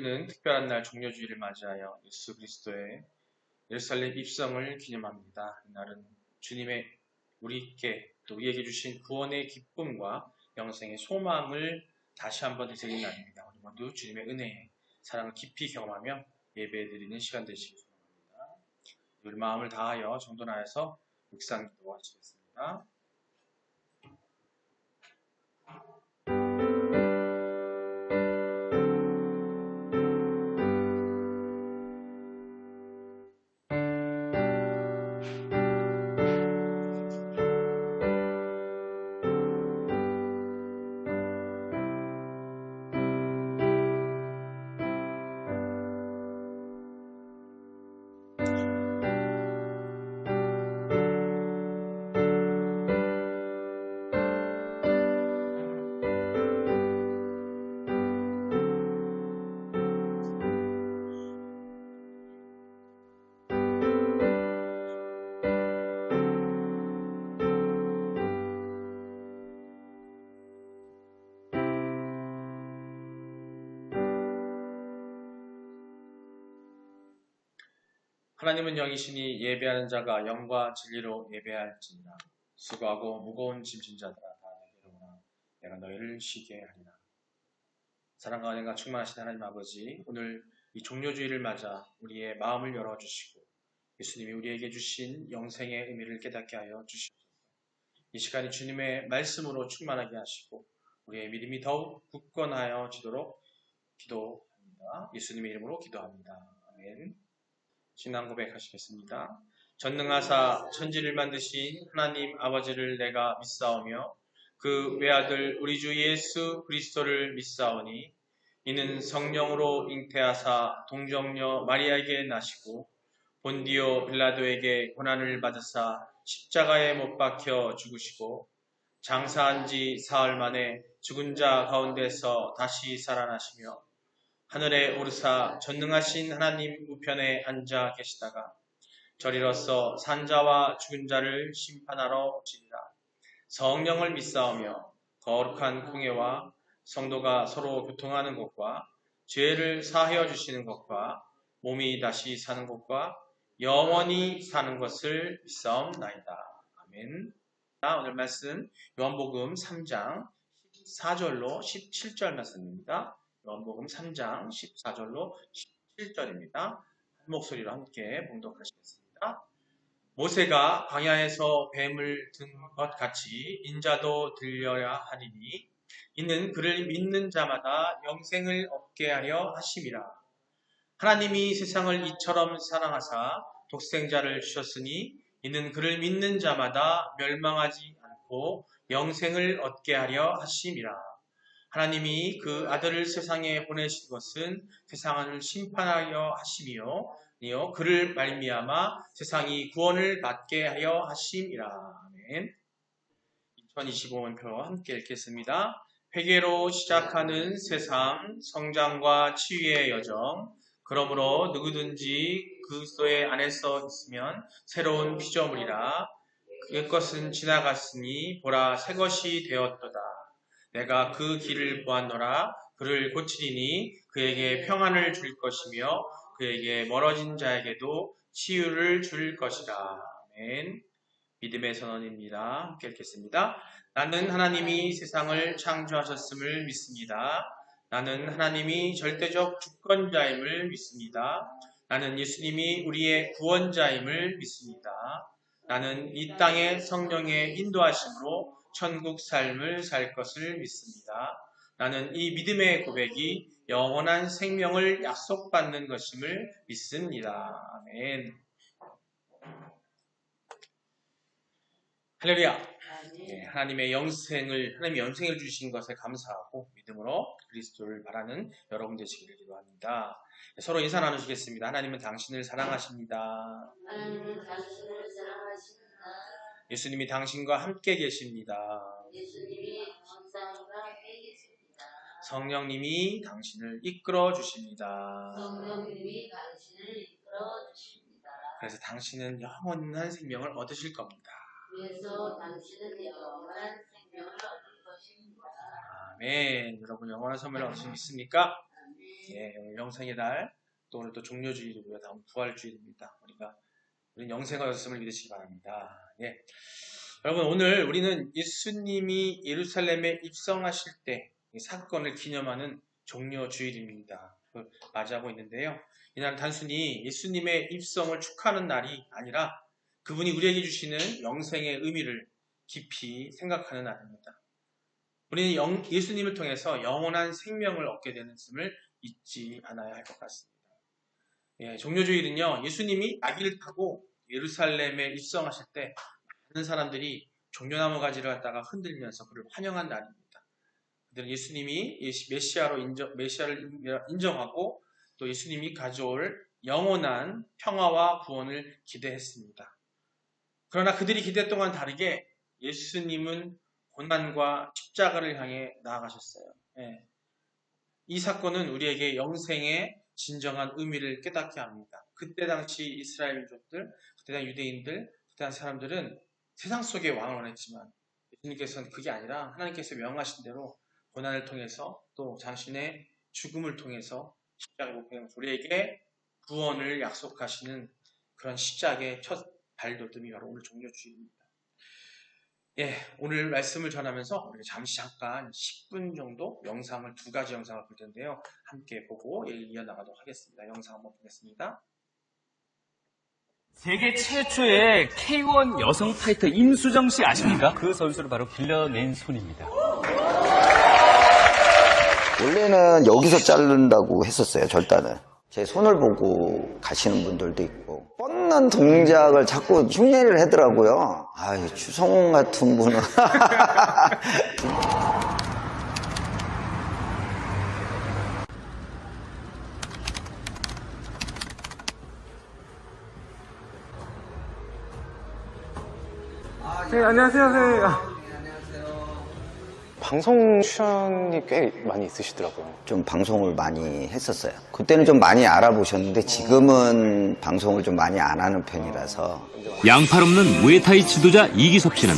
우리는 특별한 날 종려주일을 맞이하여 예수 그리스도의 예루살렘 입성을 기념합니다. 이날은 주님의 우리께 또 우리에게 주신 구원의 기쁨과 영생의 소망을 다시 한번 되새기는 날입니다. 우리 모두 주님의 은혜에 사랑을 깊이 경험하며 예배드리는 시간 되시기 소망합니다. 우리 마음을 다하여 정돈하여서 묵상 기도하시겠습니다. 하나님은 영이시니 예배하는 자가 영과 진리로 예배할지니라. 수고하고 무거운 짐진 자들아 다 내게로 오라. 내가 너희를 쉬게 하리라. 사랑과 은혜가 충만하신 하나님 아버지, 오늘 이 종료주일을 맞아 우리의 마음을 열어주시고 예수님이 우리에게 주신 영생의 의미를 깨닫게 하여 주시옵소서. 이 시간이 주님의 말씀으로 충만하게 하시고 우리의 믿음이 더욱 굳건하여지도록 기도합니다. 예수님의 이름으로 기도합니다. 아멘. 신앙 고백하시겠습니다. 전능하사 천지를 만드신 하나님 아버지를 내가 믿사오며 그 외아들 우리 주 예수 그리스도를 믿사오니 이는 성령으로 잉태하사 동정녀 마리아에게 나시고 본디오 빌라도에게 고난을 받으사 십자가에 못 박혀 죽으시고 장사한 지 사흘 만에 죽은 자 가운데서 다시 살아나시며 하늘에 오르사 전능하신 하나님 우편에 앉아 계시다가 저리로서 산자와 죽은 자를 심판하러 오시리라. 성령을 믿사오며 거룩한 공예와 성도가 서로 교통하는 것과 죄를 사하여 주시는 것과 몸이 다시 사는 것과 영원히 사는 것을 믿사옵나이다. 아멘. 오늘 말씀 요한복음 3장 14절로 17절 말씀입니다. 요한복음 3장 14절로 17절입니다. 한 목소리로 함께 봉독하시겠습니다. 모세가 광야에서 뱀을 든 것 같이 인자도 들려야 하리니 이는 그를 믿는 자마다 영생을 얻게 하려 하심이라. 하나님이 세상을 이처럼 사랑하사 독생자를 주셨으니 이는 그를 믿는 자마다 멸망하지 않고 영생을 얻게 하려 하심이라. 하나님이 그 아들을 세상에 보내신 것은 세상을 심판하여 하심이요 그를 말미암아 세상이 구원을 받게 하여 하심이라. 아멘. 2025년표 함께 읽겠습니다. 회개로 시작하는 세상 성장과 치유의 여정. 그러므로 누구든지 그리스도의 안에서 있으면 새로운 피조물이라. 옛것은 지나갔으니 보라 새 것이 되었도다. 내가 그 길을 보았노라. 그를 고치리니 그에게 평안을 줄 것이며 그에게 멀어진 자에게도 치유를 줄 것이다. 아멘. 믿음의 선언입니다. 함께 읽겠습니다. 나는 하나님이 세상을 창조하셨음을 믿습니다. 나는 하나님이 절대적 주권자임을 믿습니다. 나는 예수님이 우리의 구원자임을 믿습니다. 나는 이 땅의 성령의 인도하심으로 천국 삶을 살 것을 믿습니다. 나는 이 믿음의 고백이 영원한 생명을 약속받는 것임을 믿습니다. 아멘. 할렐루야. 하나님의 영생을 주신 것에 감사하고 믿음으로 그리스도를 바라는 여러분 되시기를 기도합니다. 서로 인사 나누시겠습니다. 하나님은 당신을 사랑하십니다. 하나님은 당신을 사랑하십니다. 예수님이 당신과 함께 계십니다. 예수님이 당신과 함께 계십니다. 성령님이 당신을 이끌어 주십니다. 성령님이 당신을 이끌어 주십니다. 그래서 당신은 영원한 생명을 얻으실 겁니다. 그래서 당신은 영원한 생명을 얻을 것입니다. 아멘. 여러분 영원한 생명을 얻으시겠습니까? 예, 오늘 영생의 날, 또 오늘 또 종료주일이고요. 다음 부활주일입니다. 우리는 영생과 였음을 믿으시기 바랍니다. 예. 여러분, 오늘 우리는 예수님이 예루살렘에 입성하실 때 이 사건을 기념하는 종료주일입니다. 그걸 맞이하고 있는데요. 이날은 단순히 예수님의 입성을 축하하는 날이 아니라 그분이 우리에게 주시는 영생의 의미를 깊이 생각하는 날입니다. 우리는 예수님을 통해서 영원한 생명을 얻게 되는음을 잊지 않아야 할 것 같습니다. 예, 종료주일은요, 예수님이 나귀를 타고 예루살렘에 입성하실 때 많은 사람들이 종려나무 가지를 갖다가 흔들면서 그를 환영한 날입니다. 그들은 예수님이 메시아를 인정하고 또 예수님이 가져올 영원한 평화와 구원을 기대했습니다. 그러나 그들이 기대했던 다르게 예수님은 고난과 십자가를 향해 나아가셨어요. 예. 이 사건은 우리에게 영생의 진정한 의미를 깨닫게 합니다. 그때 당시 이스라엘 민족들, 그때 당시 유대인들, 그때 당시 사람들은 세상 속에 왕을 원했지만 예수님께서는 그게 아니라 하나님께서 명하신 대로 고난을 통해서 또 자신의 죽음을 통해서 십자가에 못 박혀 우리에게 구원을 약속하시는 그런 시작의 첫 발돋움이 바로 오늘 종료주일입니다. 예, 오늘 말씀을 전하면서 우리가 잠깐 10분 정도 두 가지 영상을 볼 텐데요. 함께 보고 이어나가도록 하겠습니다. 영상 한번 보겠습니다. 세계 최초의 K1 여성 파이터 임수정 씨 아십니까? 그 선수를 바로 길러낸 손입니다. 원래는 여기서 자른다고 했었어요, 절단을. 제 손을 보고 가시는 분들도 있고 뻗는 동작을 자꾸 흉내를 하더라고요. 아유, 추성훈 같은 분은 네, 안녕하세요, 선생님. 방송 출연이 꽤 많이 있으시더라고요. 좀 방송을 많이 했었어요. 그때는 좀 많이 알아보셨는데 지금은 방송을 좀 많이 안 하는 편이라서. 양팔 없는 무에타이 지도자 이기섭 씨는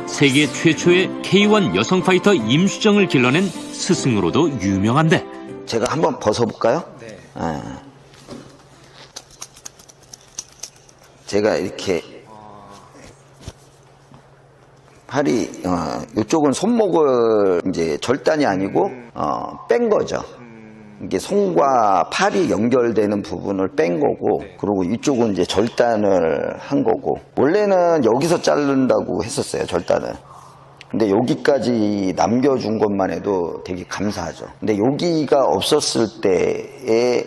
세계 최초의 K1 여성 파이터 임수정을 길러낸 스승으로도 유명한데, 제가 한번 벗어볼까요? 네. 제가 이렇게 팔이 이쪽은 손목을 이제 절단이 아니고 뺀 거죠. 이게 손과 팔이 연결되는 부분을 뺀 거고, 그리고 이쪽은 이제 절단을 한 거고. 원래는 여기서 자른다고 했었어요, 절단을. 근데 여기까지 남겨준 것만 해도 되게 감사하죠. 근데 여기가 없었을 때에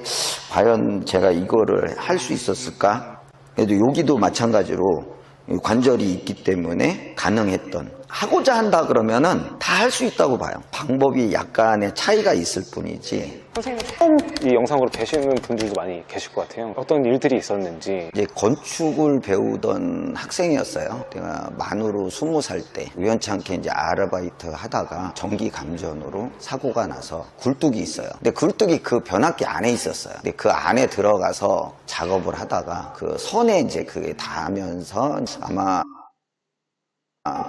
과연 제가 이거를 할 수 있었을까? 그래도 여기도 마찬가지로 관절이 있기 때문에 가능했던, 하고자 한다 그러면은 다 할 수 있다고 봐요. 방법이 약간의 차이가 있을 뿐이지. 선생님 처음 이 영상으로 뵈시는 분들도 많이 계실 것 같아요. 어떤 일들이 있었는지. 이제 건축을 배우던 학생이었어요. 내가 만으로 20살 때 우연치 않게 이제 아르바이트 하다가 전기 감전으로 사고가 나서 굴뚝이 있어요. 근데 굴뚝이 그 변압기 안에 있었어요. 근데 그 안에 들어가서 작업을 하다가 그 선에 이제 그게 닿으면서 아마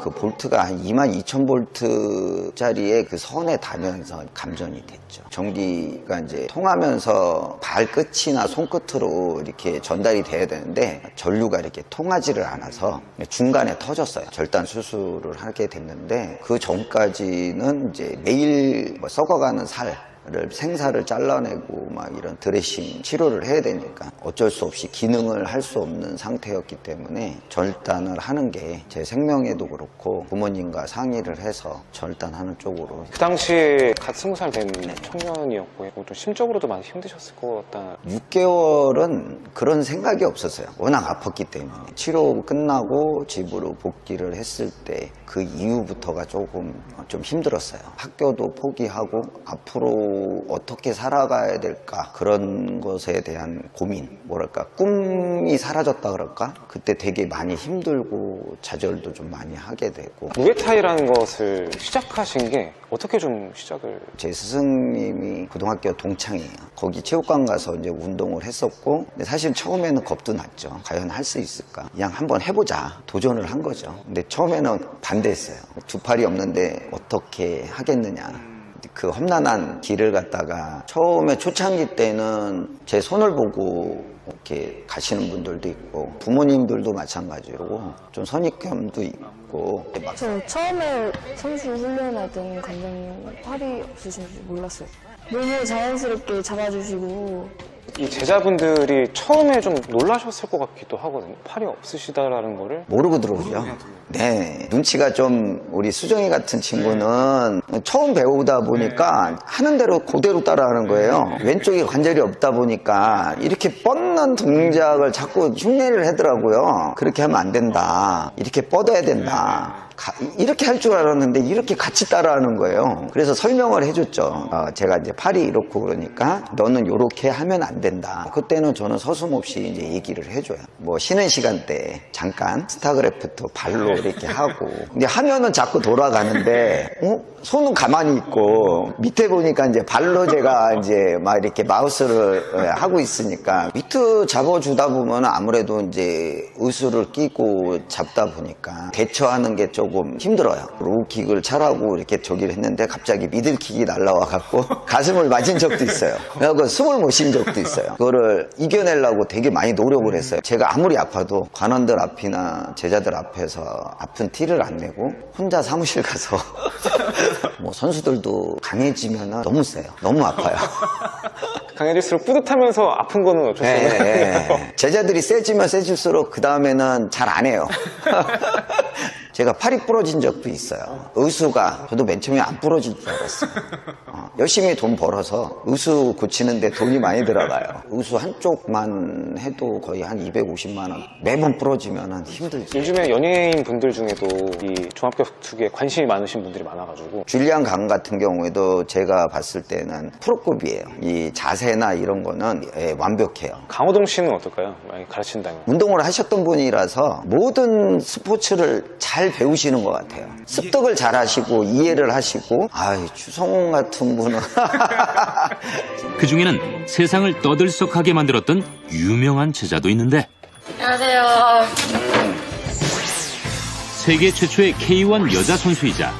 그 볼트가 한 22,000볼트짜리의 그 선에 닿으면서 감전이 됐죠. 전기가 이제 통하면서 발끝이나 손끝으로 이렇게 전달이 돼야 되는데 전류가 이렇게 통하지를 않아서 중간에 터졌어요. 절단 수술을 하게 됐는데 그 전까지는 이제 매일 썩어가는 생사를 잘라내고 막 이런 드레싱 치료를 해야 되니까 어쩔 수 없이 기능을 할 수 없는 상태였기 때문에 절단을 하는 게 제 생명에도 그렇고 부모님과 상의를 해서 절단하는 쪽으로. 그 당시에 갓 20살 된 청년이었고 좀 심적으로도 많이 힘드셨을 것 같다. 6개월은 그런 생각이 없었어요. 워낙 아팠기 때문에. 치료 끝나고 집으로 복귀를 했을 때 그 이후부터가 좀 힘들었어요. 학교도 포기하고 앞으로 어떻게 살아가야 될까, 그런 것에 대한 고민, 뭐랄까 꿈이 사라졌다 그럴까. 그때 되게 많이 힘들고 좌절도 좀 많이 하게 되고. 무에타이라는 것을 시작하신 게 어떻게 좀 시작을? 제 스승님이 고등학교 동창이에요. 거기 체육관 가서 이제 운동을 했었고, 근데 사실 처음에는 겁도 났죠. 과연 할 수 있을까, 그냥 한번 해보자 도전을 한 거죠. 근데 처음에는 반대했어요. 두 팔이 없는데 어떻게 하겠느냐. 그 험난한 길을 갔다가 처음에 초창기 때는 제 손을 보고 이렇게 가시는 분들도 있고 부모님들도 마찬가지로 좀 선입견도 있고 막 저 처음에 선수 훈련하던 감독님 팔이 없으신 줄 몰랐어요. 너무 자연스럽게 잡아주시고 이 제자분들이 처음에 좀 놀라셨을 것 같기도 하거든요. 팔이 없으시다라는 거를. 모르고 들어오죠. 네. 눈치가 좀 우리 수정이 같은 친구는 처음 배우다 보니까 하는 대로 그대로 따라하는 거예요. 왼쪽에 관절이 없다 보니까 이렇게 뻗는 동작을 자꾸 흉내를 하더라고요. 그렇게 하면 안 된다. 이렇게 뻗어야 된다. 이렇게 할 줄 알았는데 이렇게 같이 따라하는 거예요. 그래서 설명을 해줬죠. 제가 이제 팔이 이렇고 그러니까 너는 이렇게 하면 안 된다. 그때는 저는 서슴없이 이제 얘기를 해줘요. 뭐 쉬는 시간대 잠깐 스타크래프트 발로 이렇게 하고 근데 하면은 자꾸 돌아가는데 손은 가만히 있고 밑에 보니까 이제 발로 제가 이제 막 이렇게 마우스를 하고 있으니까 밑에 잡아주다 보면 아무래도 이제 의수를 끼고 잡다 보니까 대처하는 게 조금 힘들어요. 로우킥을 차라고 이렇게 저기를 했는데 갑자기 미들킥이 날라와 갖고 가슴을 맞은 적도 있어요. 그래서 숨을 못 쉰 적도 있어요. 그거를 이겨내려고 되게 많이 노력을 했어요. 제가 아무리 아파도 관원들 앞이나 제자들 앞에서 아픈 티를 안 내고 혼자 사무실 가서 뭐 선수들도 강해지면 너무 세요. 너무 아파요. 강해질수록 뿌듯하면서 아픈 거는 어쩔 수 없어요. 네. 제자들이 세지면 세질수록 그 다음에는 잘 안 해요. 제가 팔이 부러진 적도 있어요. 의수가 저도 맨 처음에 안 부러질 줄 알았어요. 열심히 돈 벌어서 의수 고치는데 돈이 많이 들어가요. 의수 한쪽만 해도 거의 한 250만 원. 매번 부러지면 힘들죠. 요즘에 연예인 분들 중에도 이 종합격투기에 관심이 많으신 분들이 많아가지고 줄리안 강 같은 경우에도 제가 봤을 때는 프로급이에요. 이 자세나 이런 거는 완벽해요. 강호동 씨는 어떨까요? 많이 가르친다면. 운동을 하셨던 분이라서 모든 스포츠를 잘 배우시는 것 같아요. 습득을 잘 하시고 이해를 하시고 추성훈 같은 분은 그중에는 세상을 떠들썩하게 만들었던 유명한 제자도 있는데 안녕하세요. 세계 최초의 K1 여자 선수이자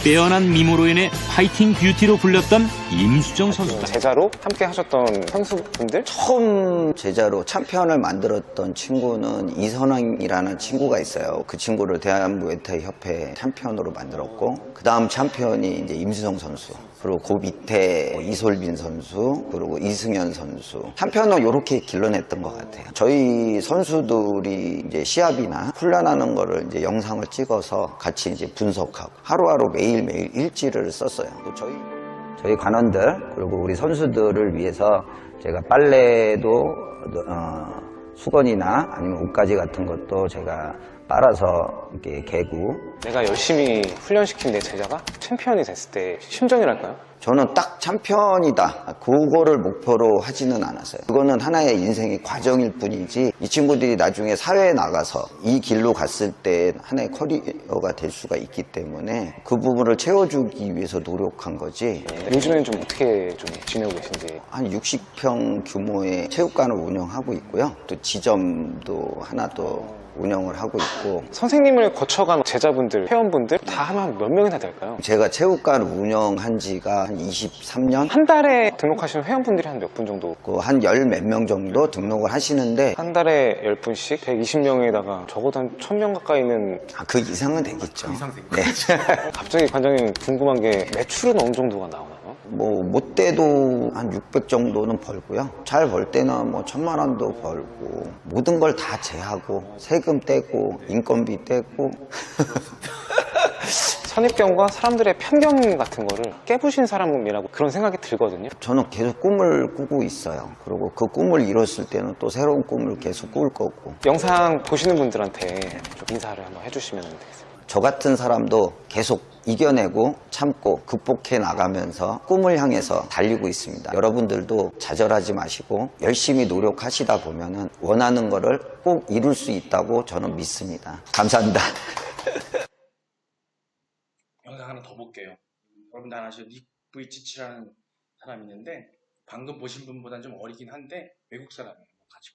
빼어난 미모로 인해 파이팅 뷰티로 불렸던 임수정 선수다. 제자로 함께 하셨던 선수분들? 처음 제자로 챔피언을 만들었던 친구는 이선왕이라는 친구가 있어요. 그 친구를 대한무에타이 협회 챔피언으로 만들었고 그 다음 챔피언이 이제 임수정 선수, 그리고 그 밑에 이솔빈 선수, 그리고 이승현 선수. 챔피언을 이렇게 길러냈던 것 같아요. 저희 선수들이 이제 시합이나 훈련하는 거를 이제 영상을 찍어서 같이 이제 분석하고 하루하루 매일매일 일지를 썼어요. 저희 관원들 그리고 우리 선수들을 위해서 제가 빨래도 수건이나 아니면 옷가지 같은 것도 제가 빨아서 이렇게 개고. 내가 열심히 훈련시킨 내 제자가 챔피언이 됐을 때 심정이랄까요? 저는 딱 챔피언이다 그거를 목표로 하지는 않았어요. 그거는 하나의 인생의 과정일 뿐이지 이 친구들이 나중에 사회에 나가서 이 길로 갔을 때 하나의 커리어가 될 수가 있기 때문에 그 부분을 채워주기 위해서 노력한 거지. 요즘엔 좀 어떻게 좀 지내고 계신지. 한 60평 규모의 체육관을 운영하고 있고요. 또 지점도 하나 더 운영을 하고 있고. 선생님을 거쳐간 제자분들, 회원분들 다 하면 몇 명이나 될까요? 제가 체육관 운영한 지가 한 23년? 한 달에 등록하시는 회원분들이 한 몇 분 정도? 한 열 몇 명 정도 등록을 하시는데 한 달에 10분씩 120명에다가 적어도 한 1000명 가까이는. 그 이상은 되겠죠. 네. 갑자기 관장님 궁금한 게 매출은 어느 정도가 나오나요? 뭐 못 돼도 한 600 정도는 벌고요. 잘 벌 때는 뭐 1000만 원도 벌고 모든 걸 다 제하고 세금 떼고 인건비 떼고 선입견과 사람들의 편견 같은 거를 깨부신 사람이라고 그런 생각이 들거든요. 저는 계속 꿈을 꾸고 있어요. 그리고 그 꿈을 이뤘을 때는 또 새로운 꿈을 계속 꿀 거고. 영상 보시는 분들한테 좀 인사를 한번 해주시면 되겠습니다. 저 같은 사람도 계속 이겨내고 참고 극복해 나가면서 꿈을 향해서 달리고 있습니다. 여러분들도 좌절하지 마시고 열심히 노력하시다 보면은 원하는 거를 꼭 이룰 수 있다고 저는 믿습니다. 감사합니다. 영상 하나 더 볼게요. 여러분들 하나 아시죠? 닉 부이치치라는 사람이 있는데 방금 보신 분보다는 좀 어리긴 한데 외국 사람이에요. 같이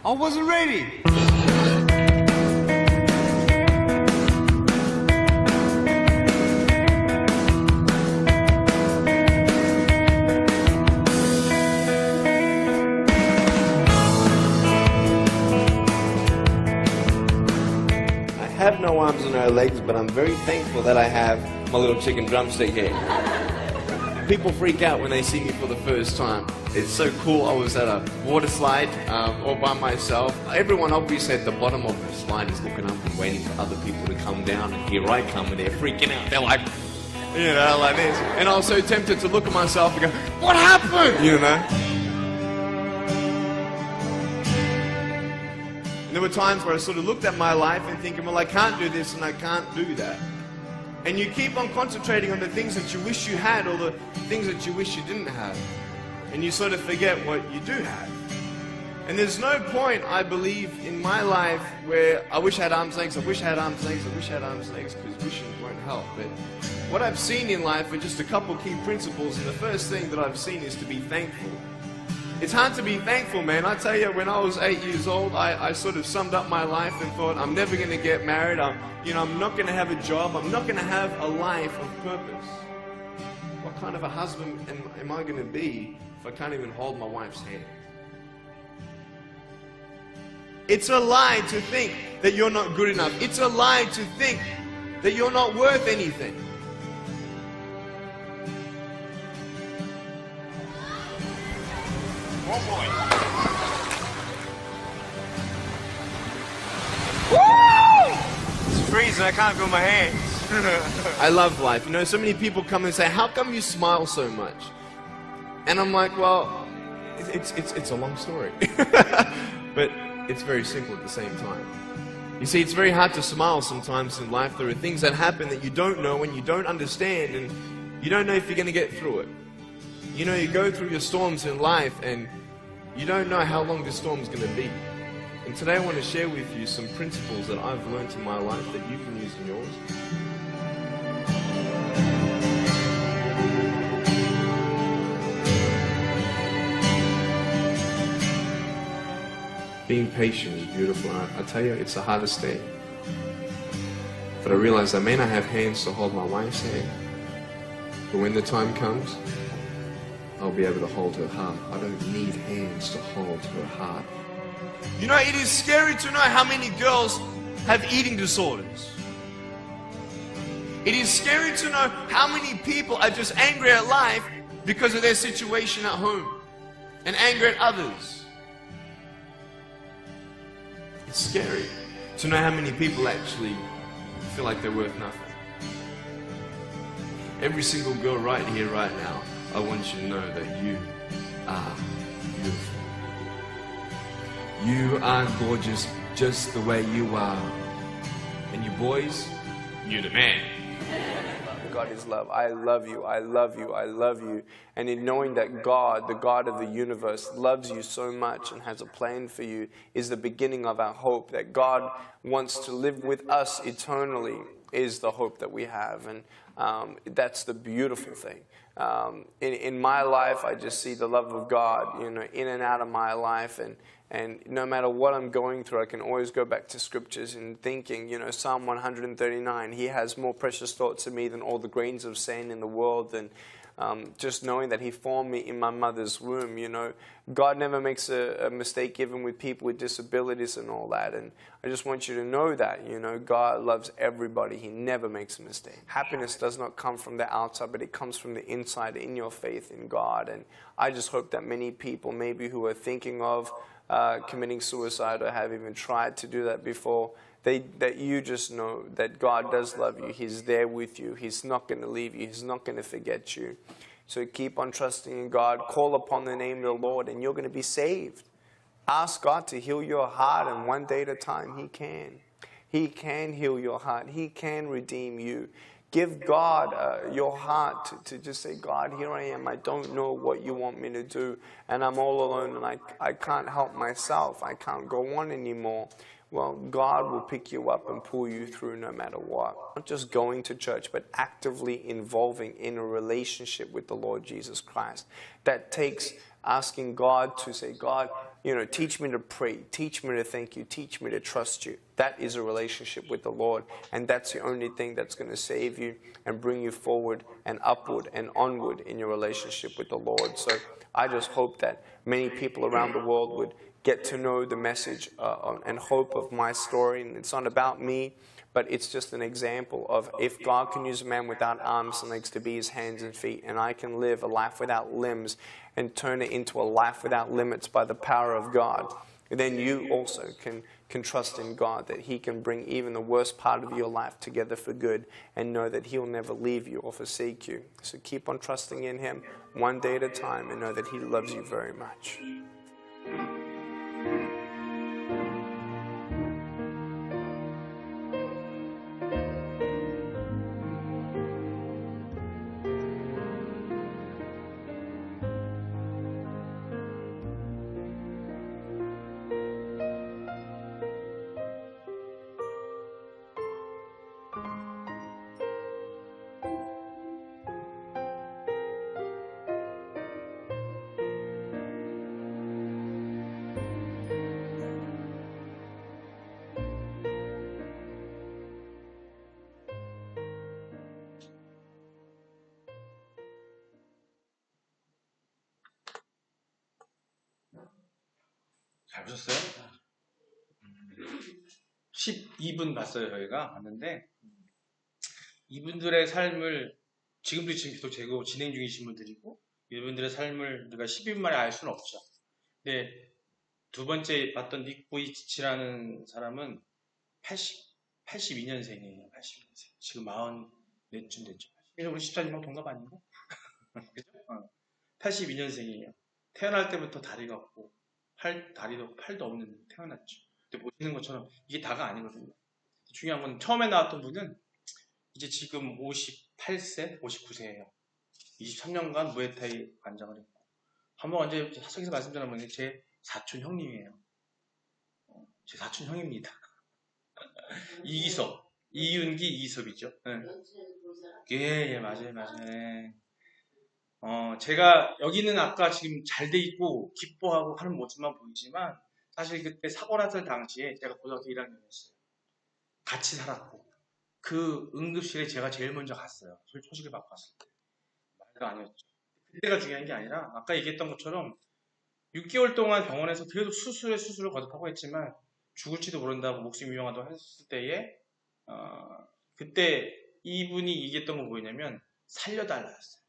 I wasn't ready. no legs, but I'm very thankful that I have my little chicken drumstick here. People freak out when they see me for the first time. It's so cool. I was at a water slide all by myself. Everyone obviously at the bottom of the slide is looking up and waiting for other people to come down, and here I come and they're freaking out. They're like, you know, like this. And I was so tempted to look at myself and go, what happened? You know? And there were times where I sort of looked at my life and thinking, well, I can't do this and I can't do that. And you keep on concentrating on the things that you wish you had or the things that you wish you didn't have. And you sort of forget what you do have. And there's no point, I believe, in my life where I wish I had arms lengths, I wish I had arms lengths, I wish I had arms lengths, because wishing won't help. But what I've seen in life are just a couple key principles, and the first thing that I've seen is to be thankful. It's hard to be thankful, man. I tell you, when I was 8 years old, I sort of summed up my life and thought, I'm never going to get married. I'm not going to have a job. I'm not going to have a life of purpose. What kind of a husband am I going to be if I can't even hold my wife's hand? It's a lie to think that you're not good enough. It's a lie to think that you're not worth anything. Oh boy. Woo! It's freezing, I can't feel my hands. I love life. You know, so many people come and say, how come you smile so much? And I'm like, well, it's a long story. But it's very simple at the same time. You see, it's very hard to smile sometimes in life. There are things that happen that you don't know and you don't understand, and you don't know if you're going to get through it. You know, you go through your storms in life and you don't know how long this storm is going to be. And today I want to share with you some principles that I've learned in my life that you can use in yours. Being patient is beautiful. I tell you, it's the hardest thing. But I realize I may not have hands to hold my wife's hand, but when the time comes, I'll be able to hold her heart. I don't need hands to hold her heart. You know, it is scary to know how many girls have eating disorders. It is scary to know how many people are just angry at life because of their situation at home and angry at others. It's scary to know how many people actually feel like they're worth nothing. Every single girl right here, right now, I want you to know that you are beautiful. You are gorgeous just the way you are. And you boys, you're the man. God is love. I love you. I love you. I love you. And in knowing that God, the God of the universe, loves you so much and has a plan for you is the beginning of our hope. That God wants to live with us eternally is the hope that we have. And that's the beautiful thing. In my life, I just see the love of God, you know, in and out of my life. And no matter what I'm going through, I can always go back to scriptures and thinking, you know, Psalm 139, He has more precious thoughts of me than all the grains of sand in the world. And just knowing that He formed me in my mother's womb, you know, God never makes a mistake even with people with disabilities and all that. And I just want you to know that, you know, God loves everybody. He never makes a mistake. Happiness does not come from the outside, but it comes from the inside in your faith in God. And I just hope that many people maybe who are thinking of committing suicide or have even tried to do that before, that you just know that God does love you. He's there with you. He's not going to leave you. He's not going to forget you. So keep on trusting in God. Call upon the name of the Lord and you're going to be saved. Ask God to heal your heart, and one day at a time He can. He can heal your heart. He can redeem you. Give God your heart to just say, God, here I am. I don't know what you want me to do. And I'm all alone and I can't help myself. I can't go on anymore. Well, God will pick you up and pull you through no matter what. Not just going to church, but actively involving in a relationship with the Lord Jesus Christ. That takes asking God to say, God, you know, teach me to pray, teach me to thank you, teach me to trust you. That is a relationship with the Lord, and that's the only thing that's going to save you and bring you forward and upward and onward in your relationship with the Lord. So I just hope that many people around the world would get to know the message and hope of my story. And it's not about me, But it's just an example of if God can use a man without arms and legs to be his hands and feet, and I can live a life without limbs and turn it into a life without limits by the power of God, then you also can trust in God that he can bring even the worst part of your life together for good and know that he'll never leave you or forsake you. So keep on trusting in him one day at a time and know that he loves you very much. 잘 보셨어요? 12분 봤어요. 저희가 봤는데 이분들의 삶을 지금도 지금 계속 재고 진행 중이신 분들이고 이분들의 삶을 우리가 12분 만에 알 수는 없죠. 근데 두 번째 봤던 닉 보이치라는 사람은 82년생이에요. 82년생. 지금 44쯤 됐죠. 우리 집사님하고 동갑 아닌가? 그죠? 82년생이에요. 태어날 때부터 다리가 없고 팔도 없는 태어났죠. 근데 보시는 것처럼 이게 다가 아니거든요. 중요한 건 처음에 나왔던 분은 이제 지금 58세, 59세예요. 23년간 무에타이 관장을 했고 한번 언제 사석에서 말씀드렸는데 제 사촌 형님이에요. 제 사촌 형입니다. 이기섭, 이윤기, 이기섭이죠. 네. 예, 맞아요. 네. 제가 여기는 아까 지금 잘 돼 있고 기뻐하고 하는 모습만 보이지만 사실 그때 사고 났을 당시에 제가 고등학교 1학년이었어요. 같이 살았고 그 응급실에 제가 제일 먼저 갔어요. 소식을 받고 왔을 때. 말도 아니었죠. 그때가 중요한 게 아니라 아까 얘기했던 것처럼 6개월 동안 병원에서 계속 수술을 거듭하고 했지만 죽을지도 모른다고 목숨 위험하다고 했을 때에 그때 이분이 얘기했던 건 뭐였냐면 살려달라였어요.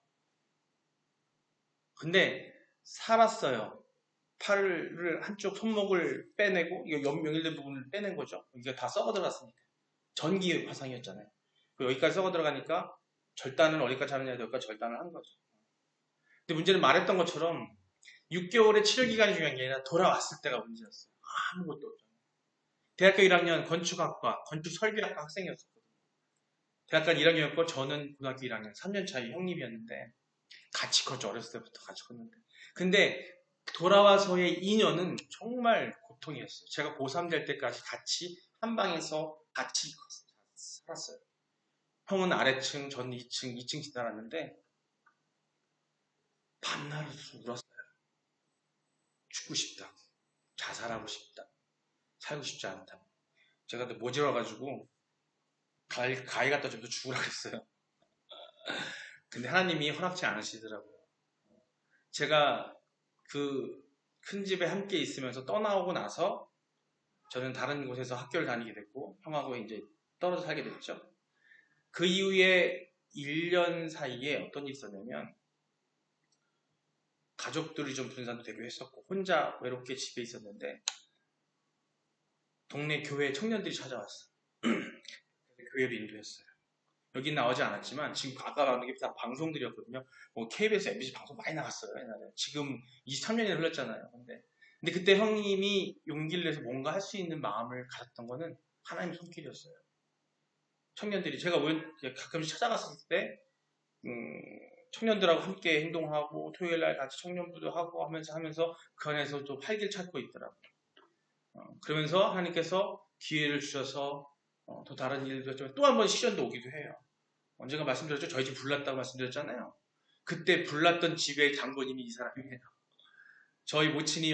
근데 살았어요. 팔을 한쪽 손목을 빼내고 이거 연결된 부분을 빼낸 거죠. 이게 다 썩어 들어갔으니까. 전기 화상이었잖아요. 여기까지 썩어 들어가니까 절단을 어디까지 하느냐에 여기까지 절단을 한 거죠. 근데 문제는 말했던 것처럼 6개월의 치료 기간이 중요한 게 아니라 돌아왔을 때가 문제였어요. 아무것도 없잖아요. 대학교 1학년 건축학과, 건축설계학과 학생이었었거든요. 대학교 1학년이었고 저는 고등학교 1학년, 3년 차이 형님이었는데 같이 컸죠. 어렸을 때부터 같이 컸는데. 근데 돌아와서의 2년은 정말 고통이었어요. 제가 고3 될 때까지 같이 한 방에서 같이 살았어요. 형은 아래층, 저는 2층 지나갔는데 밤낮 울었어요. 죽고 싶다. 자살하고 싶다. 살고 싶지 않다. 제가 또 모질러가지고 가위 갖다 줘서 죽으라 그랬어요. 근데 하나님이 허락지 않으시더라고요. 제가 그 큰 집에 함께 있으면서 떠나오고 나서 저는 다른 곳에서 학교를 다니게 됐고 형하고 이제 떨어져 살게 됐죠. 그 이후에 1년 사이에 어떤 일이 있었냐면 가족들이 좀 분산도 되고 했었고 혼자 외롭게 집에 있었는데 동네 교회 청년들이 찾아왔어요. 교회로 인도했어요. 여기 나오지 않았지만 지금 아까 나온 게 다 방송들이었거든요. 뭐 KBS, MBC 방송 많이 나갔어요. 옛날에. 지금 23년이 흘렀잖아요. 근데 그때 형님이 용기를 내서 뭔가 할 수 있는 마음을 가졌던 거는 하나님의 손길이었어요. 청년들이 제가 가끔씩 찾아갔을 때 청년들하고 함께 행동하고 토요일날 같이 청년부도 하고 하면서 그 안에서 좀 활기를 찾고 있더라고요. 그러면서 하나님께서 기회를 주셔서 또 다른 일도 했지만 또 한 번 시련도 오기도 해요. 언젠가 말씀드렸죠. 저희 집 불났다고 말씀드렸잖아요. 그때 불났던 집의 장모님이 이 사람이에요. 저희 모친이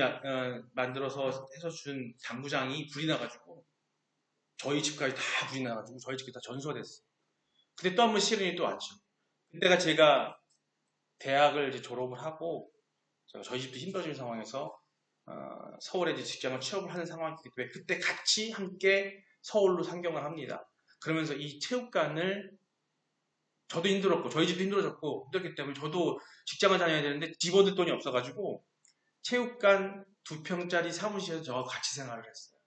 만들어서 해서 준 장부장이 불이 나가지고 저희 집까지 다 불이 나가지고 저희 집이 다 전소가 됐어요. 근데 또 한 번 시련이 또 왔죠. 그때가 제가 대학을 이제 졸업을 하고 저희 집도 힘들어진 상황에서 서울에 이제 직장을 취업을 하는 상황이기 때문에 그때 같이 함께 서울로 상경을 합니다. 그러면서 이 체육관을 저도 힘들었고 저희 집도 힘들었기 때문에 저도 직장을 다녀야 되는데 집 얻을 돈이 없어가지고 체육관 2평짜리 사무실에서 저와 같이 생활을 했어요.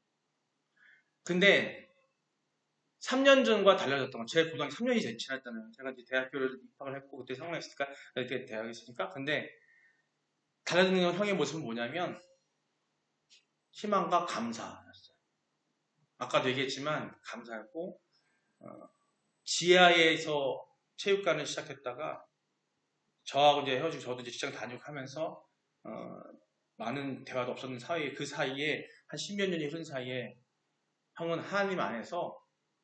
근데 3년 전과 달라졌던 건 제 고등학교 3년이 지났잖아요. 제가 이제 대학교를 입학을 했고 그때 상황했으니까 그때 대학에 있으니까 근데 달라진 건 형의 모습은 뭐냐면 희망과 감사였어요. 아까도 얘기했지만 감사했고 지하에서 체육관을 시작했다가 저하고 이제 헤어지고 저도 이제 직장 다니고 하면서 많은 대화도 없었는 사이에 그 사이에 한 10몇 년이 흐른 사이에 형은 하나님 안에서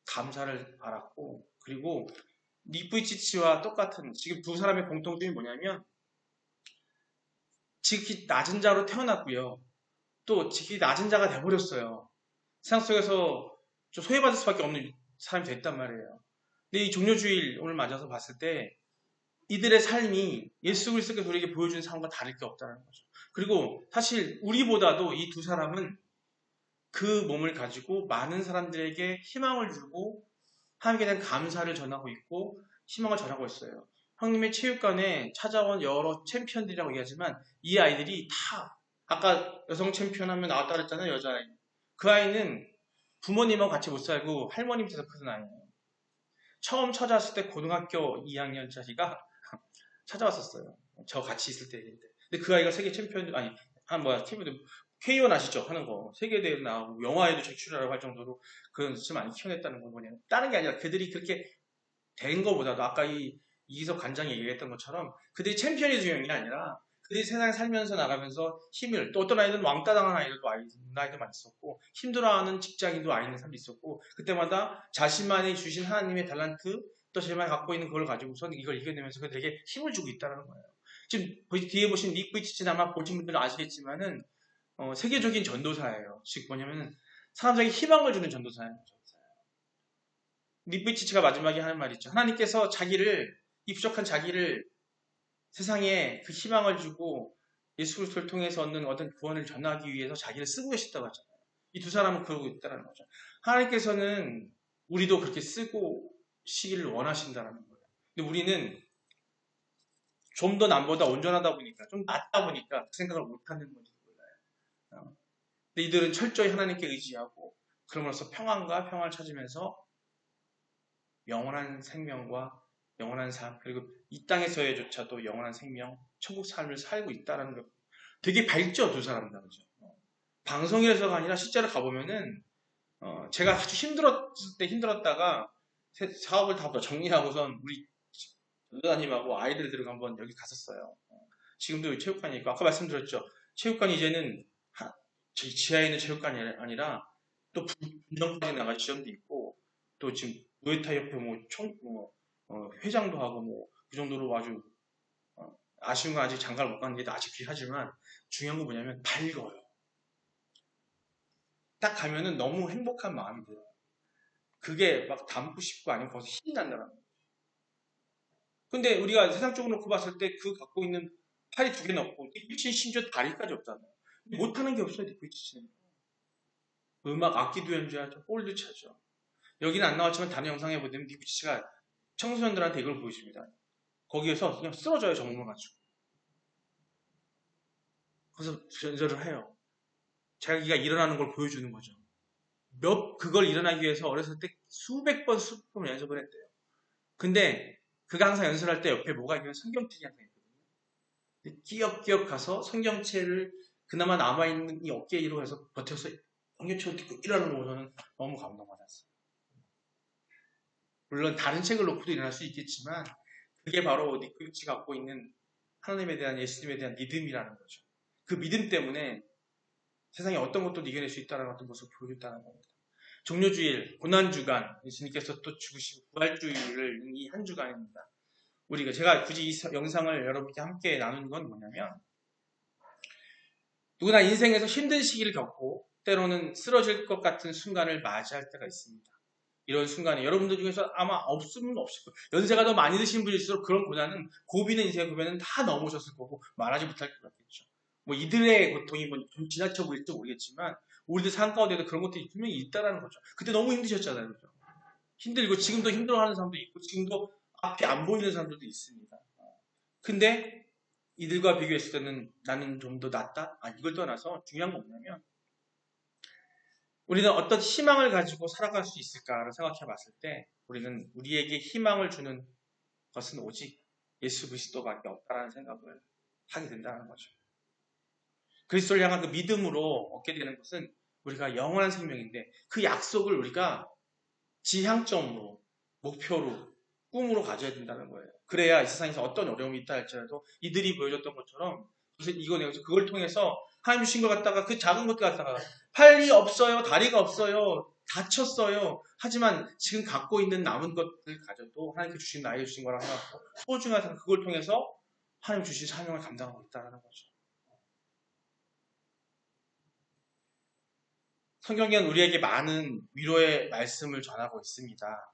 감사를 알았고 그리고 니브이치치와 똑같은 지금 두 사람의 공통점이 뭐냐면 지극히 낮은 자로 태어났고요. 또 지극히 낮은 자가 돼버렸어요. 세상 속에서 좀 소외받을 수밖에 없는 사람이 됐단 말이에요. 근데 이 종료주일 오늘 맞아서 봤을 때 이들의 삶이 예수 그리스도께서 우리에게 보여준 삶과 다를 게 없다는 거죠. 그리고 사실 우리보다도 이 두 사람은 그 몸을 가지고 많은 사람들에게 희망을 주고 하나님께 대한 감사를 전하고 있고 희망을 전하고 있어요. 형님의 체육관에 찾아온 여러 챔피언들이라고 얘기하지만 이 아이들이 다 아까 여성 챔피언 하면 나왔다 그랬잖아요. 여자아이. 그 아이는 부모님하고 같이 못 살고 할머니 밑에서 크던 아이예요. 처음 찾아왔을 때 고등학교 2학년짜리가 찾아왔었어요. 저 같이 있을 때인데. 근데 그 아이가 세계 챔피언 아니 TV도 K1 아시죠? 하는 거. 세계대회 나오고 영화에도 제출하라고 할 정도로 그런 좀 많이 키워냈다는 건 뭐냐면 다른 게 아니라 그들이 그렇게 된 것보다도 아까 이기석 관장이 얘기했던 것처럼 그들이 챔피언이 중요한 게 아니라 그들이 세상에 살면서 나가면서 힘을 또 어떤 아이들은 왕따 당한 아이들도 많이 있었고 힘들어하는 직장인도 아이 있는 사람도 있었고 그때마다 자신만이 주신 하나님의 달란트 또 자신만이 갖고 있는 그걸 가지고선 이걸 이겨내면서 그들에게 힘을 주고 있다는 거예요. 지금 뒤에 보신 닉 부이치치는 아마 보신 분들은 아시겠지만은 세계적인 전도사예요. 즉 뭐냐면 사람들에게 희망을 주는 전도사예요. 닉 부이치치가 마지막에 하는 말이 있죠. 하나님께서 이 부족한 자기를 세상에 그 희망을 주고 예수 그리스도를 통해서 얻는 어떤 구원을 전하기 위해서 자기를 쓰고 계셨다고 하잖아요. 이 두 사람은 그러고 있다는 거죠. 하나님께서는 우리도 그렇게 쓰고 시기를 원하신다는 거예요. 근데 우리는 좀 더 남보다 온전하다 보니까 좀 낫다 보니까 그 생각을 못하는 건지 몰라요. 근데 이들은 철저히 하나님께 의지하고 그럼으로써 평안과 평화를 찾으면서 영원한 생명과 영원한 삶 그리고 이 땅에서의조차도 영원한 생명, 천국 삶을 살고 있다는 거 되게 밝죠 두 사람 다 그죠? 방송에서가 아니라 실제로 가보면은 제가 아주 힘들었다가 사업을 다 정리하고선 우리 여자님하고 아이들 들고 한번 여기 갔었어요. 지금도 체육관이 있고 아까 말씀드렸죠. 체육관이 이제는 지하에 있는 체육관이 아니라 또 분정까지 나갈 지점도 있고 또 지금 무에타이 협회 회장도 하고 그 정도로 아주 아쉬운 건 아직 장가를 못 가는 게 아쉽긴 하지만 중요한 건 뭐냐면 밝어요. 딱 가면은 너무 행복한 마음이 들어요. 그게 막 담고 싶고 아니면 거기서 힘이 난다는 거예요. 근데 우리가 세상적으로 놓고 봤을 때 그 갖고 있는 팔이 2개는 없고 뒷빛이 심지어 다리까지 없잖아요. 못하는 게 없어요. 뒷빛이. 음악 악기도 연주하죠. 볼도 차죠. 여기는 안 나왔지만 다른 영상에 보면 뒷빛이가 청소년들한테 이걸 보여줍니다. 거기에서 그냥 쓰러져요. 정말 가지고. 그래서 연설을 해요. 자기가 일어나는 걸 보여주는 거죠. 그걸 일어나기 위해서 어렸을 때 수백 번 연습을 했대요. 근데 그가 항상 연설할 때 옆에 뭐가 있냐면 성경책이 항상 있거든요. 끼역끼역 가서 성경책을 그나마 남아있는 이 어깨 위로 해서 버텨서 성경책을 듣고 일어나는 거 저는 너무 감동받았어요. 물론 다른 책을 놓고도 일어날 수 있겠지만 그게 바로 니크위치 갖고 있는 하나님에 대한 예수님에 대한 믿음이라는 거죠. 그 믿음 때문에 세상에 어떤 것도 이겨낼 수 있다는 어떤 것을 보여줬다는 겁니다. 종료주일, 고난주간, 예수님께서 또 죽으시고 부활주일을 이 한 주간입니다. 제가 굳이 이 영상을 여러분께 함께 나누는 건 뭐냐면 누구나 인생에서 힘든 시기를 겪고 때로는 쓰러질 것 같은 순간을 맞이할 때가 있습니다. 이런 순간에 여러분들 중에서 아마 없으면 없을 거예요. 연세가 더 많이 드신 분일수록 그런 고난은 고비는 인생의 고비는 다 넘으셨을 거고 말하지 못할 것 같겠죠. 이들의 고통이 좀 지나쳐 보일지 모르겠지만 우리들 삶 가운데도 그런 것들이 분명히 있다라는 거죠. 그때 너무 힘드셨잖아요. 그렇죠? 힘들고 지금도 힘들어하는 사람도 있고 지금도 앞이 안 보이는 사람들도 있습니다. 근데 이들과 비교했을 때는 나는 좀 더 낫다? 이걸 떠나서 중요한 건 뭐냐면 우리는 어떤 희망을 가지고 살아갈 수 있을까를 생각해 봤을 때 우리는 우리에게 희망을 주는 것은 오직 예수 그리스도밖에 없다라는 생각을 하게 된다는 거죠. 그리스도를 향한 그 믿음으로 얻게 되는 것은 우리가 영원한 생명인데 그 약속을 우리가 지향점으로, 목표로, 꿈으로 가져야 된다는 거예요. 그래야 이 세상에서 어떤 어려움이 있다 할지라도 이들이 보여줬던 것처럼 이겨내서 그걸 통해서 하나님 주신 것 갖다가 그 작은 것들 갖다가 팔이 없어요, 다리가 없어요, 다쳤어요. 하지만 지금 갖고 있는 남은 것들 가져도 하나님께 주신 나에게 주신 거라 생각하고 소중한 그걸 통해서 하나님 주신 사명을 감당하고 있다는 거죠. 성경에는 우리에게 많은 위로의 말씀을 전하고 있습니다.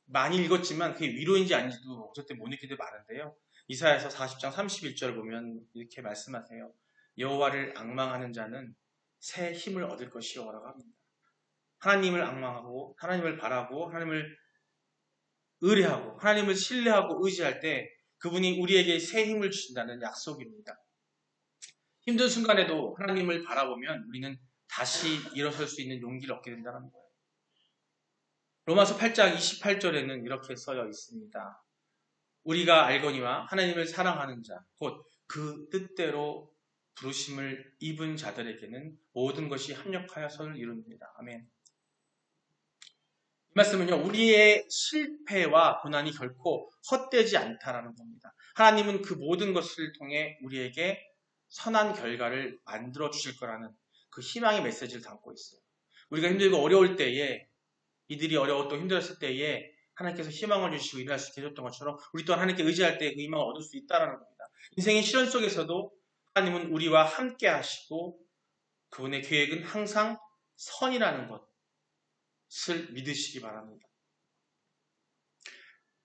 많이 읽었지만 그게 위로인지 아닌지도 어쨌든 못 읽기도 많은데요. 이사야서 40장 31절을 보면 이렇게 말씀하세요. 여호와를 앙망하는 자는 새 힘을 얻을 것이요라고 합니다. 하나님을 앙망하고 하나님을 바라고 하나님을 의뢰하고 하나님을 신뢰하고 의지할 때 그분이 우리에게 새 힘을 주신다는 약속입니다. 힘든 순간에도 하나님을 바라보면 우리는 다시 일어설 수 있는 용기를 얻게 된다는 거예요. 로마서 8장 28절에는 이렇게 써져 있습니다. 우리가 알거니와 하나님을 사랑하는 자, 곧 그 뜻대로 부르심을 입은 자들에게는 모든 것이 합력하여 선을 이룹니다. 아멘. 이 말씀은요, 우리의 실패와 고난이 결코 헛되지 않다라는 겁니다. 하나님은 그 모든 것을 통해 우리에게 선한 결과를 만들어 주실 거라는 그 희망의 메시지를 담고 있어요. 우리가 힘들고 어려울 때에 이들이 어려웠고 힘들었을 때에 하나님께서 희망을 주시고 일할 수 있게 해줬던 것처럼 우리 또한 하나님께 의지할 때 그 희망을 얻을 수 있다는 겁니다. 인생의 시련 속에서도 하나님은 우리와 함께 하시고 그분의 계획은 항상 선이라는 것을 믿으시기 바랍니다.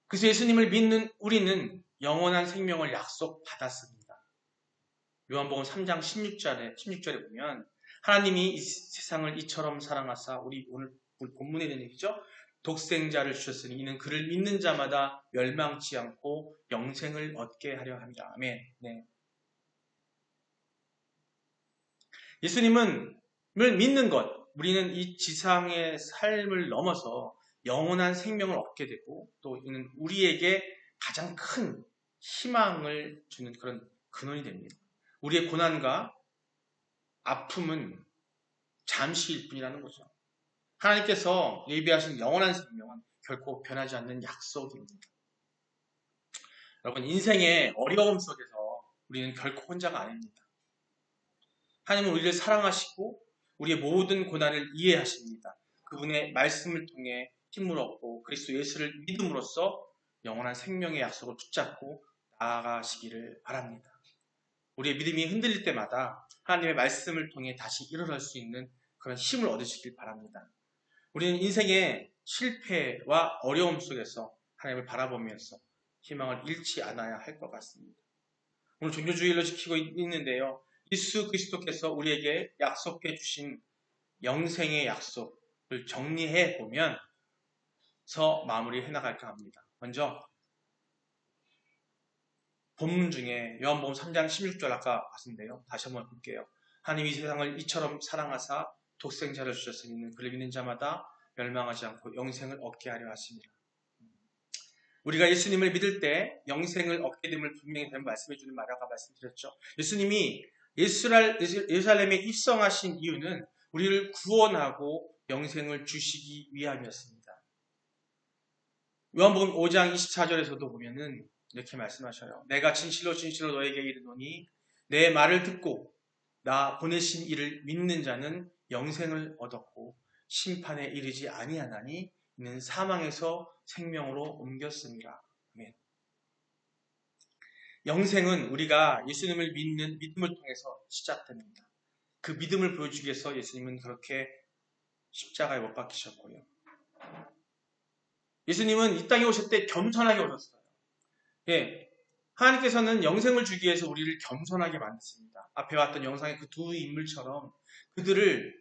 그래서 예수님을 믿는 우리는 영원한 생명을 약속받았습니다. 요한복음 3장 16절에 보면 하나님이 이 세상을 이처럼 사랑하사 우리 오늘 본문에 있는 얘기죠. 독생자를 주셨으니 이는 그를 믿는 자마다 멸망치 않고 영생을 얻게 하려 합니다. 아멘. 네. 예수님을 믿는 것, 우리는 이 지상의 삶을 넘어서 영원한 생명을 얻게 되고 또 이는 우리에게 가장 큰 희망을 주는 그런 근원이 됩니다. 우리의 고난과 아픔은 잠시일 뿐이라는 거죠. 하나님께서 예비하신 영원한 생명은 결코 변하지 않는 약속입니다. 여러분, 인생의 어려움 속에서 우리는 결코 혼자가 아닙니다. 하나님은 우리를 사랑하시고 우리의 모든 고난을 이해하십니다. 그분의 말씀을 통해 힘을 얻고 그리스도 예수를 믿음으로써 영원한 생명의 약속을 붙잡고 나아가시기를 바랍니다. 우리의 믿음이 흔들릴 때마다 하나님의 말씀을 통해 다시 일어날 수 있는 그런 힘을 얻으시길 바랍니다. 우리는 인생의 실패와 어려움 속에서 하나님을 바라보면서 희망을 잃지 않아야 할 것 같습니다. 오늘 종교주의를 지키고 있는데요. 예수 그리스도께서 우리에게 약속해 주신 영생의 약속을 정리해 보면서 마무리해 나갈까 합니다. 먼저 본문 중에 요한복음 3장 16절 아까 봤는데요. 다시 한번 볼게요. 하나님이 세상을 이처럼 사랑하사 독생자를 주셨으니 그를 믿는 자마다 멸망하지 않고 영생을 얻게 하려 하십니다. 우리가 예수님을 믿을 때 영생을 얻게 됨을 분명히 말씀해 주는 말 아까 말씀드렸죠. 예수님이 예루살렘에 입성하신 이유는 우리를 구원하고 영생을 주시기 위함이었습니다. 요한복음 5장 24절에서도 보면은 이렇게 말씀하셔요. 내가 진실로 진실로 너에게 이르노니 내 말을 듣고 나 보내신 이를 믿는 자는 영생을 얻었고 심판에 이르지 아니하나니 이는 사망에서 생명으로 옮겼습니다. 아멘. 영생은 우리가 예수님을 믿는 믿음을 통해서 시작됩니다. 그 믿음을 보여주기 위해서 예수님은 그렇게 십자가에 못 박히셨고요. 예수님은 이 땅에 오실 때 겸손하게 오셨어요. 예, 하나님께서는 영생을 주기 위해서 우리를 겸손하게 만드십니다. 앞에 왔던 영상의 그 두 인물처럼 그들을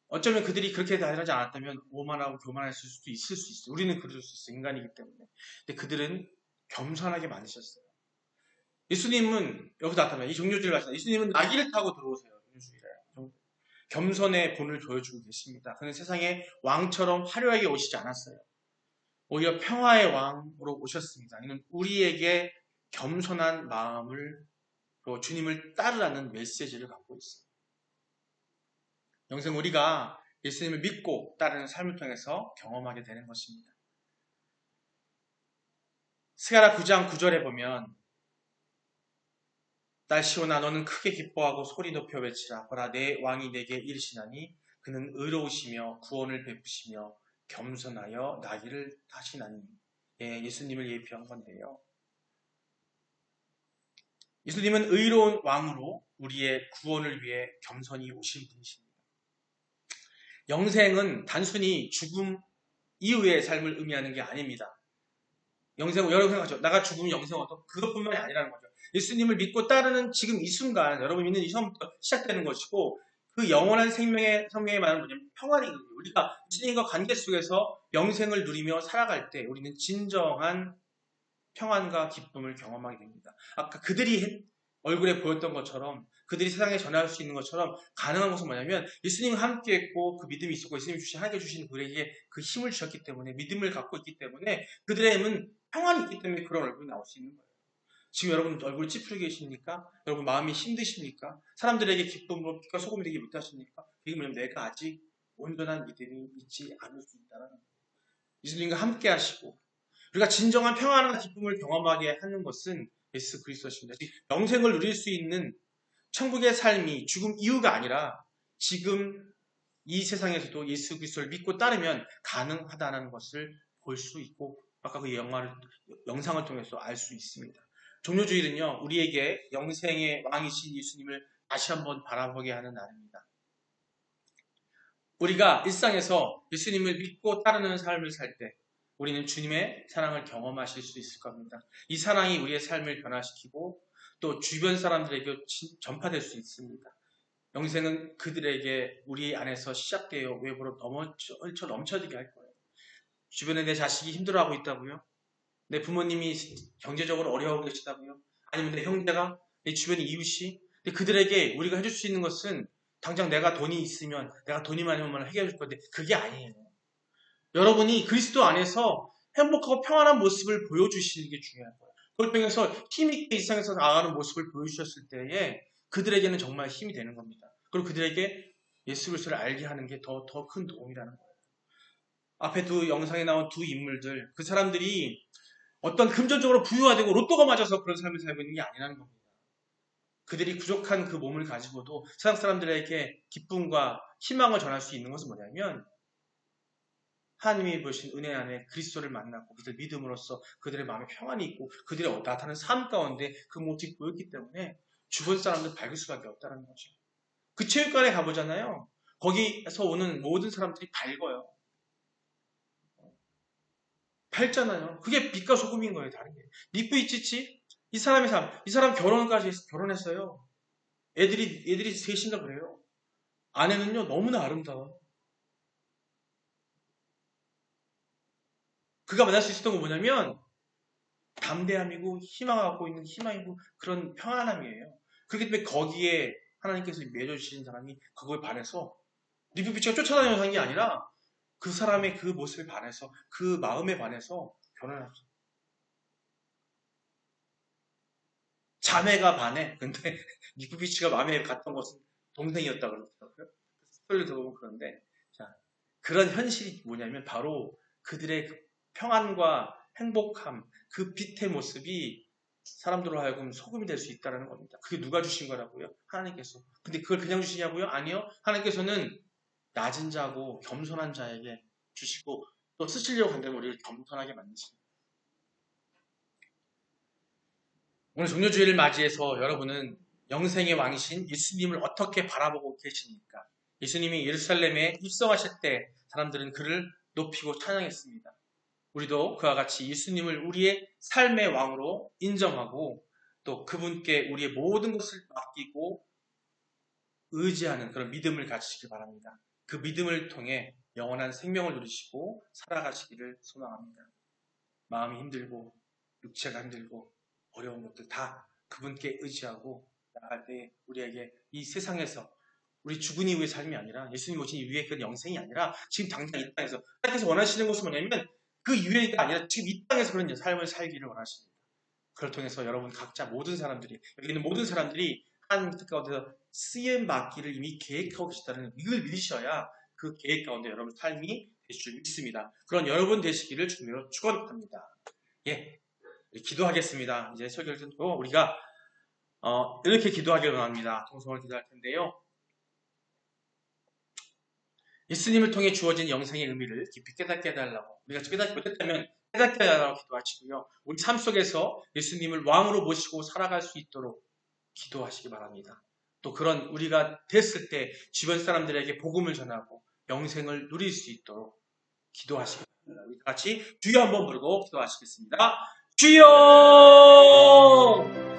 어쩌면 그들이 그렇게 대하지 않았다면 오만하고 교만했을 수도 있을 수 있어요. 우리는 그럴 수 있어요. 인간이기 때문에. 근데 그들은 겸손하게 만드셨어요. 예수님은 여기서 나타나요. 이 종료주일 가시다. 예수님은 나귀를 타고 들어오세요. 종료주일에. 겸손의 본을 보여주고 계십니다. 그는 세상에 왕처럼 화려하게 오시지 않았어요. 오히려 평화의 왕으로 오셨습니다. 이는 우리에게 겸손한 마음을 또 주님을 따르라는 메시지를 갖고 있어요. 영생 우리가 예수님을 믿고 따르는 삶을 통해서 경험하게 되는 것입니다. 스가랴 9장 9절에 보면 딸 시온아 너는 크게 기뻐하고 소리 높여 외치라. 보라 내 왕이 내게 이르시나니 그는 의로우시며 구원을 베푸시며 겸손하여 나귀를 타시나니. 예수님을 예표한 건데요. 예수님은 의로운 왕으로 우리의 구원을 위해 겸손히 오신 분이십니다. 영생은 단순히 죽음 이후의 삶을 의미하는 게 아닙니다. 영생, 여러분 생각하죠. 나가 죽으면 영생 어떤 그것뿐만이 아니라는 거죠. 예수님을 믿고 따르는 지금 이 순간, 여러분 믿는 이 순간부터 시작되는 것이고, 그 영원한 생명의 말은 뭐냐면 평안이거든요. 우리가 예수님과 관계 속에서 영생을 누리며 살아갈 때 우리는 진정한 평안과 기쁨을 경험하게 됩니다. 아까 그들이 얼굴에 보였던 것처럼, 그들이 세상에 전할 수 있는 것처럼 가능한 것은 뭐냐면 예수님과 함께 했고 그 믿음이 있었고 예수님이 하나님께 주신 그에게 그 힘을 주셨기 때문에 믿음을 갖고 있기 때문에 그들의 힘은 평안이 있기 때문에 그런 얼굴이 나올 수 있는 거예요. 지금 여러분 얼굴이 찌푸리고 계십니까? 여러분 마음이 힘드십니까? 사람들에게 기쁨으로 빛과 소금이 되지 못하십니까? 그게 뭐냐면 내가 아직 온전한 믿음이 있지 않을 수 있다는 거예요. 예수님과 함께 하시고 우리가 진정한 평안과 기쁨을 경험하게 하는 것은 예수 그리스도십니다. 영생을 누릴 수 있는 천국의 삶이 죽음 이후가 아니라 지금 이 세상에서도 예수 그리스도를 믿고 따르면 가능하다는 것을 볼 수 있고 아까 그 영상을 통해서 알 수 있습니다. 종료주일은요 우리에게 영생의 왕이신 예수님을 다시 한번 바라보게 하는 날입니다. 우리가 일상에서 예수님을 믿고 따르는 삶을 살 때 우리는 주님의 사랑을 경험하실 수 있을 겁니다. 이 사랑이 우리의 삶을 변화시키고 또 주변 사람들에게 전파될 수 있습니다. 영생은 그들에게 우리 안에서 시작되어 외부로 넘쳐지게 할 거예요. 주변에 내 자식이 힘들어하고 있다고요? 내 부모님이 경제적으로 어려워하고 계시다고요? 아니면 내 형제가, 내 주변의 이웃이? 근데 그들에게 우리가 해줄 수 있는 것은 당장 내가 돈이 있으면 내가 돈이 많으면 해결해 줄 건데 그게 아니에요. 여러분이 그리스도 안에서 행복하고 평안한 모습을 보여주시는 게 중요한 거예요. 그걸 통해서 힘있게 이 세상에서 나아가는 모습을 보여주셨을 때에 그들에게는 정말 힘이 되는 겁니다. 그리고 그들에게 예수 그리스도를 알게 하는 게 더 큰 도움이라는 거예요. 앞에 두 영상에 나온 두 인물들, 그 사람들이 어떤 금전적으로 부유가 되고 로또가 맞아서 그런 삶을 살고 있는 게 아니라는 겁니다. 그들이 부족한 그 몸을 가지고도 세상 사람들에게 기쁨과 희망을 전할 수 있는 것은 뭐냐면 하나님이 보신 은혜 안에 그리스도를 만났고 그들 믿음으로써 그들의 마음에 평안이 있고 그들의 나타나는 삶 가운데 그 모습이 보였기 때문에 주변 사람들 밝을 수밖에 없다는 거죠. 그 체육관에 가보잖아요. 거기에서 오는 모든 사람들이 밝아요. 밝잖아요. 그게 빛과 소금인 거예요. 다른 게. 니뿌이치치 이 사람 결혼했어요. 애들이 셋인가 그래요. 아내는요 너무나 아름다워. 그가 만날 수 있었던 건 뭐냐면 담대함이고 희망을 갖고 있는 희망이고 그런 평안함이에요. 그렇기 때문에 거기에 하나님께서 맺어주신 사람이 그거에 반해서 니뿌비치가 쫓아다니는 사람이 아니라 그 사람의 그 모습에 반해서 그 마음에 반해서 결혼했어요. 자매가 반해. 근데 니뿌비치가 마음에 갔던 것은 동생이었다 그러더라고요. 스토리를 들어보면 그런데 자, 그런 현실이 뭐냐면 바로 그들의 그 평안과 행복함, 그 빛의 모습이 사람들로 하여금 소금이 될 수 있다는 겁니다. 그게 누가 주신 거라고요? 하나님께서. 근데 그걸 그냥 주시냐고요? 아니요. 하나님께서는 낮은 자고 겸손한 자에게 주시고 또 쓰시려고 한다면 우리를 겸손하게 만드십니다. 오늘 종료주일을 맞이해서 여러분은 영생의 왕이신 예수님을 어떻게 바라보고 계십니까? 예수님이 예루살렘에 입성하실 때 사람들은 그를 높이고 찬양했습니다. 우리도 그와 같이 예수님을 우리의 삶의 왕으로 인정하고 또 그분께 우리의 모든 것을 맡기고 의지하는 그런 믿음을 가지시길 바랍니다. 그 믿음을 통해 영원한 생명을 누리시고 살아가시기를 소망합니다. 마음이 힘들고 육체가 힘들고 어려운 것들 다 그분께 의지하고 나갈 때 우리에게 이 세상에서 우리 죽은 이후의 삶이 아니라 예수님 오신 이후의 그 영생이 아니라 지금 당장 이 땅에서 하나님께서 원하시는 것은 뭐냐면 그 이후가 아니라 지금 이 땅에서 그런 삶을 살기를 원하십니다. 그걸 통해서 여러분 각자 모든 사람들이 여기 있는 모든 사람들이 하나님 뜻 가운데서 쓰임 받기를 이미 계획하고 계시다는 이걸 믿으셔야 그 계획 가운데 여러분 삶이 되실 줄 믿습니다. 그런 여러분 되시기를 주님으로 축원합니다. 예, 기도하겠습니다. 이제 설교를 듣고 우리가 이렇게 기도하기를 원합니다. 통성을 기도할 텐데요. 예수님을 통해 주어진 영생의 의미를 깊이 깨닫게 해달라고 우리가 깨닫지 못했다면 깨닫게 해달라고 기도하시고요. 우리 삶 속에서 예수님을 왕으로 모시고 살아갈 수 있도록 기도하시기 바랍니다. 또 그런 우리가 됐을 때 주변 사람들에게 복음을 전하고 영생을 누릴 수 있도록 기도하시기 바랍니다. 우리 같이 주여 한번 부르고 기도하시겠습니다. 주여!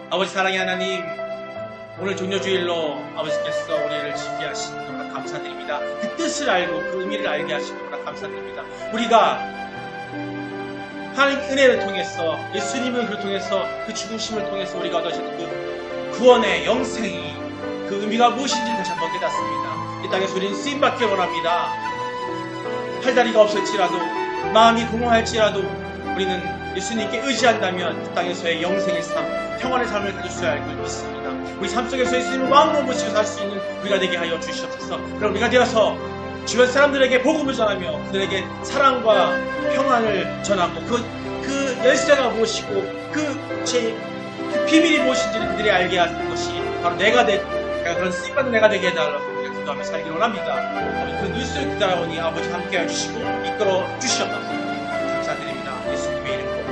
아버지 사랑의 하나님, 오늘 종료주일로 아버지께서 우리를 지게 하신 너무나 감사드립니다. 그 뜻을 알고 그 의미를 알게 하신 너무나 감사드립니다. 우리가 하나님 은혜를 통해서 예수님을 통해서 그 죽으심을 통해서 우리가 얻으신 그 구원의 영생이 그 의미가 무엇인지 다시 한번 깨닫습니다. 이 땅에서 우리는 쓰임받기 원합니다. 팔다리가 없을지라도 마음이 공허할지라도 우리는 예수님께 의지한다면 이 땅에서의 영생의 삶, 평안의 삶을 가질 수 있을 걸 믿습니다. 우리 삶 속에서 예수님을 왕으로 모시고 살 수 있는 우리가 되게 하여 주시옵소서. 그럼 우리가 되어서 주변 사람들에게 복음을 전하며 그들에게 사랑과 평안을 전하고 그 열쇠가 무엇이고 그 비밀이 무엇인지를 그들이 알게 하는 것이 바로 내가 그런 쓰임받는 내가 되게 해달라고 우리가 기도하며 살기를 원합니다. 그 뉴스를 기다려오니 아버지 함께 해주시고 이끌어 주시옵소서. 감사드립니다. 예수님의 이름으로.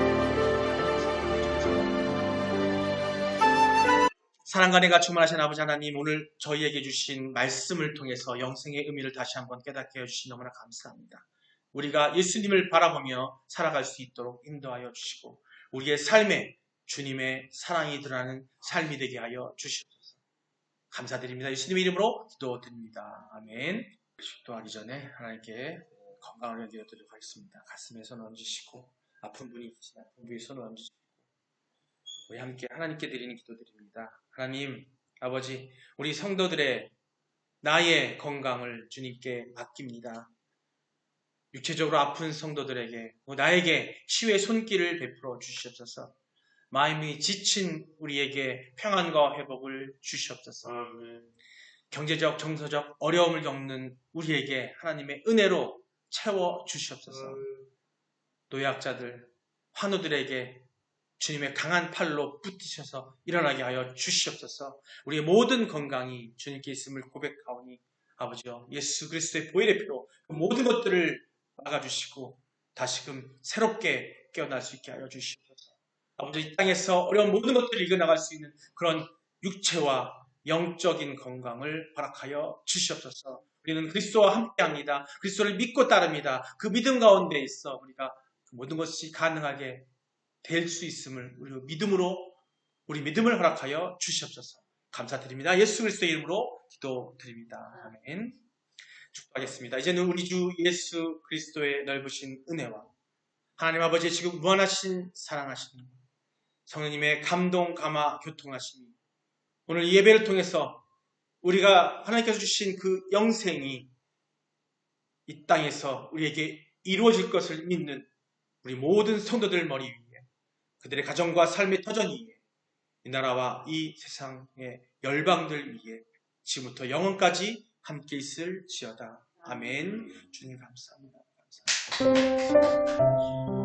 사랑과 내가 충만하신 아버지 하나님, 오늘 저희에게 주신 말씀을 통해서 영생의 의미를 다시 한번 깨닫게 해주신 너무나 감사합니다. 우리가 예수님을 바라보며 살아갈 수 있도록 인도하여 주시고 우리의 삶에 주님의 사랑이 드러나는 삶이 되게 하여 주시옵소서. 감사드립니다. 예수님의 이름으로 기도드립니다. 아멘. 기도하기 전에 하나님께 건강을 드리도록 하겠습니다. 가슴에 손을 얹으시고 아픈 분이 계시나 아픈 분이 손을 얹으시고 우리 함께 하나님께 드리는 기도드립니다. 하나님 아버지, 우리 성도들의 나의 건강을 주님께 맡깁니다. 육체적으로 아픈 성도들에게 나에게 치유의 손길을 베풀어 주시옵소서. 마음이 지친 우리에게 평안과 회복을 주시옵소서. 경제적, 정서적 어려움을 겪는 우리에게 하나님의 은혜로 채워 주시옵소서. 노약자들, 환우들에게 주님의 강한 팔로 붙드셔서 일어나게 하여 주시옵소서. 우리의 모든 건강이 주님께 있음을 고백하오니 아버지여, 예수 그리스도의 보혈의 피로 그 모든 것들을 막아주시고 다시금 새롭게 깨어날 수 있게 하여 주시옵소서. 아버지, 이 땅에서 어려운 모든 것들을 이겨나갈 수 있는 그런 육체와 영적인 건강을 허락하여 주시옵소서. 우리는 그리스도와 함께합니다. 그리스도를 믿고 따릅니다. 그 믿음 가운데 있어 우리가 모든 것이 가능하게 될 수 있음을 우리 믿음을 허락하여 주시옵소서. 감사드립니다. 예수 그리스도의 이름으로 기도드립니다. 아멘. 축복하겠습니다. 이제는 우리 주 예수 그리스도의 넓으신 은혜와 하나님 아버지의 지금 무한하신 사랑하심이 성령님의 감동, 감화, 교통하심이 오늘 이 예배를 통해서 우리가 하나님께서 주신 그 영생이 이 땅에서 우리에게 이루어질 것을 믿는 우리 모든 성도들 머리 위에 그들의 가정과 삶의 터전 위에 이 나라와 이 세상의 열방들 위에 지금부터 영원까지 함께 있을지어다. 아멘. 주님 감사합니다. 감사합니다.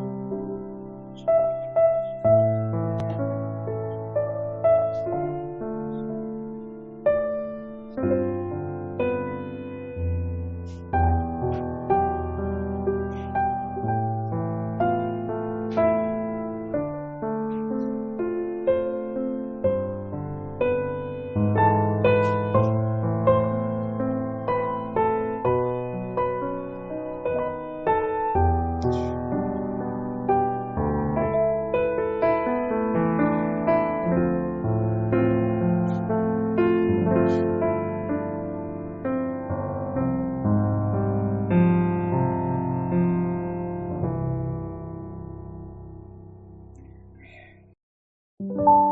네.